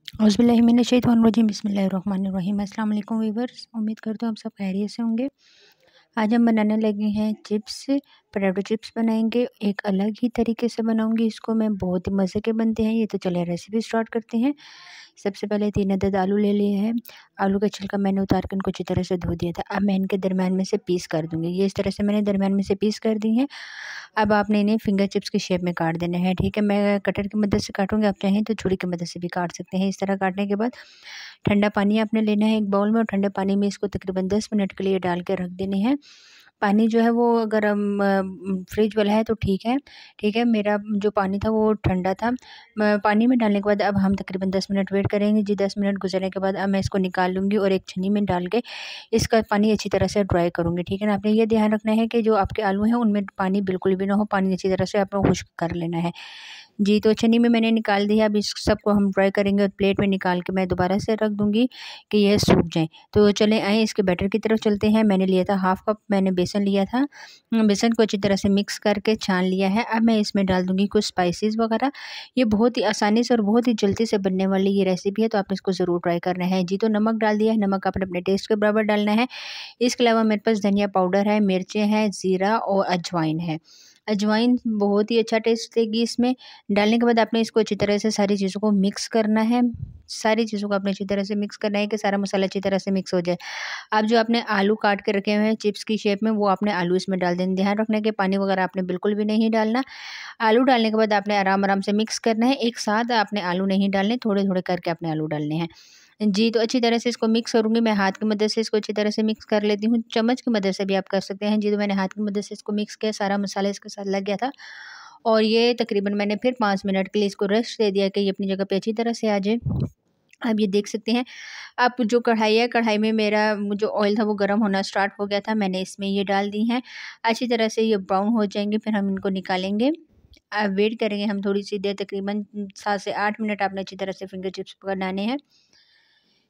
औज़ुबिल्लाहिमिनश्शैतानिर्रजीम बिस्मिल्लाहिर्रहमानिर्रहीम। अस्सलाम वालेकुम वीवर्स, उम्मीद करते हो आप सब खैरियत से होंगे। आज हम बनाने लगे हैं चिप्स, पोटैटो चिप्स बनाएंगे। एक अलग ही तरीके से बनाऊंगी इसको मैं, बहुत ही मज़े के बनते हैं ये। तो चलिए रेसिपी स्टार्ट करते हैं। सबसे पहले 3 अदद आलू ले लिए हैं। आलू का छिलका मैंने उतार कर इनको अच्छी तरह से धो दिया था। अब मैं इनके दरमियान में से पीस कर दूंगी। ये इस तरह से मैंने दरमियान में से पीस कर दी हैं। अब आपने इन्हें फिंगर चिप्स की शेप में काट देना है, ठीक है। मैं कटर की मदद से काटूंगी, आप चाहें तो छुरी की मदद से भी काट सकते हैं। इस तरह काटने के बाद ठंडा पानी आपने लेना है एक बाउल में, और ठंडे पानी में इसको तकरीबन 10 मिनट के लिए डाल के रख देने हैं। पानी जो है वो अगर फ्रिज वाला है तो ठीक है, ठीक है। मेरा जो पानी था वो ठंडा था। पानी में डालने के बाद अब हम तकरीबन 10 मिनट वेट करेंगे जी। 10 मिनट गुजरने के बाद अब मैं इसको निकाल लूँगी और एक छन्नी में डाल के इसका पानी अच्छी तरह से ड्राई करूँगी, ठीक है ना। आपने ये ध्यान रखना है कि जो आपके आलू हैं उनमें पानी बिल्कुल भी ना हो, पानी अच्छी तरह से आपको खुश्क कर लेना है जी। तो छन्नी में मैंने निकाल दिया। अब इस सबको हम ड्राई करेंगे और प्लेट में निकाल के मैं दोबारा से रख दूँगी कि यह सूख जाए। तो चलें आएँ इसके बैटर की तरफ चलते हैं। मैंने लिया था हाफ़ कप मैंने बेसन लिया था। बेसन को अच्छी तरह से मिक्स करके छान लिया है। अब मैं इसमें डाल दूँगी कुछ स्पाइसेस वगैरह। ये बहुत ही आसानी से और बहुत ही जल्दी से बनने वाली ये रेसिपी है, तो आपने इसको ज़रूर ट्राई करना है जी। तो नमक डाल दिया है, नमक आपने अपने टेस्ट के बराबर डालना है। इसके अलावा मेरे पास धनिया पाउडर है, मिर्चें हैं, ज़ीरा और अजवाइन है। अजवाइन बहुत ही अच्छा टेस्ट देगी इसमें। डालने के बाद आपने इसको अच्छी तरह से सारी चीज़ों को मिक्स करना है। सारी चीज़ों को आपने अच्छी तरह से मिक्स करना है कि सारा मसाला अच्छी तरह से मिक्स हो जाए। अब जो आपने आलू काट के रखे हुए हैं चिप्स की शेप में, वो आपने आलू इसमें डाल देना। ध्यान रखना है कि पानी वगैरह आपने बिल्कुल भी नहीं डालना। आलू डालने के बाद आपने आराम-आराम से मिक्स करना है। एक साथ आपने आलू नहीं डालने, थोड़े-थोड़े करके आपने आलू डालने हैं। जी, तो अच्छी तरह से इसको मिक्स करूँगी। मैं हाथ की मदद से इसको अच्छी तरह से मिक्स कर लेती हूँ। चम्मच की मदद से भी आप कर सकते हैं। जी, तो मैंने हाथ की मदद से इसको मिक्स किया, सारा मसाला इसके साथ लग गया था। और ये तकरीबन मैंने फिर 5 मिनट के लिए इसको रेस्ट दे दिया कि ये अपनी जगह पे अच्छी तरह से आ जाए। आप ये देख सकते हैं। अब जो कढ़ाई है, कढ़ाई में मेरा जो ऑयल था वो गर्म होना स्टार्ट हो गया था। मैंने इसमें ये डाल दी हैं। अच्छी तरह से ये ब्राउन हो जाएँगे, फिर हम इनको निकालेंगे। वेट करेंगे हम थोड़ी-सी देर, तकरीबन 7 से 8 मिनट आपने अच्छी तरह से फिंगर चिप्स बनाने हैं।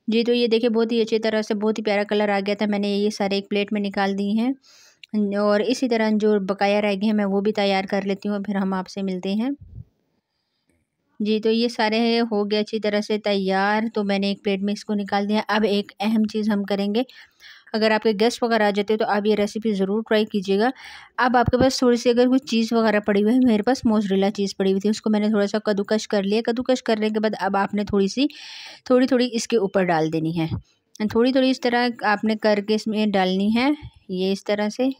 जी, तो ये देखिए बहुत ही अच्छी तरह से बहुत ही प्यारा कलर आ गया था। मैंने ये सारे एक प्लेट में निकाल दी हैं। और इसी तरह जो बकाया रह गए हैं मैं वो भी तैयार कर लेती हूँ, फिर हम आपसे मिलते हैं। जी, तो ये सारे हो गए अच्छी तरह से तैयार, तो मैंने एक प्लेट में इसको निकाल दिया। अब एक अहम चीज़ हम करेंगे। अगर आपके गेस्ट वगैरह आ जाते हो तो आप ये रेसिपी ज़रूर ट्राई कीजिएगा। अब आपके पास थोड़ी-सी अगर कोई चीज़ वगैरह पड़ी हुई है, मेरे पास मोज़रेला चीज़ पड़ी हुई थी, उसको मैंने थोड़ा-सा कद्दूकस कर लिया। कद्दूकस करने के बाद अब आपने थोड़ी-थोड़ी इसके ऊपर डाल देनी है। थोड़ी-थोड़ी इस तरह आपने करके इसमें डालनी है, ये इस तरह से।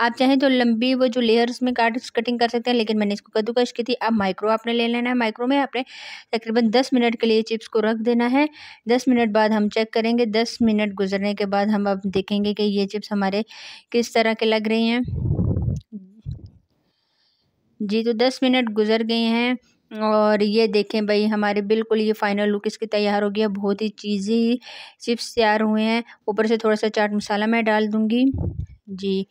आप चाहें तो लंबी वो जो लेयर्स में कटिंग कर सकते हैं, लेकिन मैंने इसको कद्दूकस की थी। अब माइक्रो आपने ले लेना है। माइक्रो में आपने तकरीबन 10 मिनट के लिए चिप्स को रख देना है। 10 मिनट बाद हम चेक करेंगे। 10 मिनट गुजरने के बाद हम अब देखेंगे कि ये चिप्स हमारे किस तरह के लग रहे हैं। जी, तो 10 मिनट गुज़र गए हैं और ये देखें भई हमारे बिल्कुल ये फ़ाइनल लुक इसकी तैयार हो गया। बहुत ही चीज़ी चिप्स तैयार हुए हैं। ऊपर से थोड़ा-सा चाट मसाला मैं डाल दूँगी। जी,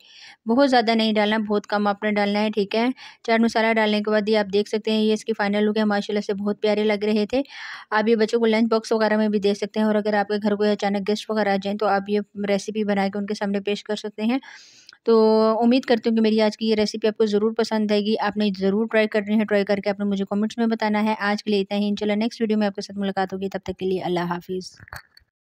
बहुत ज़्यादा नहीं डालना, बहुत कम आपने डालना है, ठीक है। चाट मसाला डालने के बाद ये आप देख सकते हैं ये इसकी फ़ाइनल लुक है। माशाल्लाह से बहुत प्यारे लग रहे थे। आप ये बच्चों को लंच बॉक्स वगैरह में भी दे सकते हैं, और अगर आपके घर कोई अचानक गेस्ट वगैरह आ जाएँ तो आप ये रेसिपी बना के उनके सामने पेश कर सकते हैं। तो उम्मीद करती हूँ कि मेरी आज की ये रेसिपी आपको ज़रूर पसंद आएगी। आपने ज़रूर ट्राई करनी है, ट्राई करके आपने मुझे कमेंट्स में बताना है। आज के लिए इतना ही, इंशाल्लाह नेक्स्ट वीडियो में आपके साथ मुलाकात होगी। तब तक के लिए अल्लाह हाफ़िज़।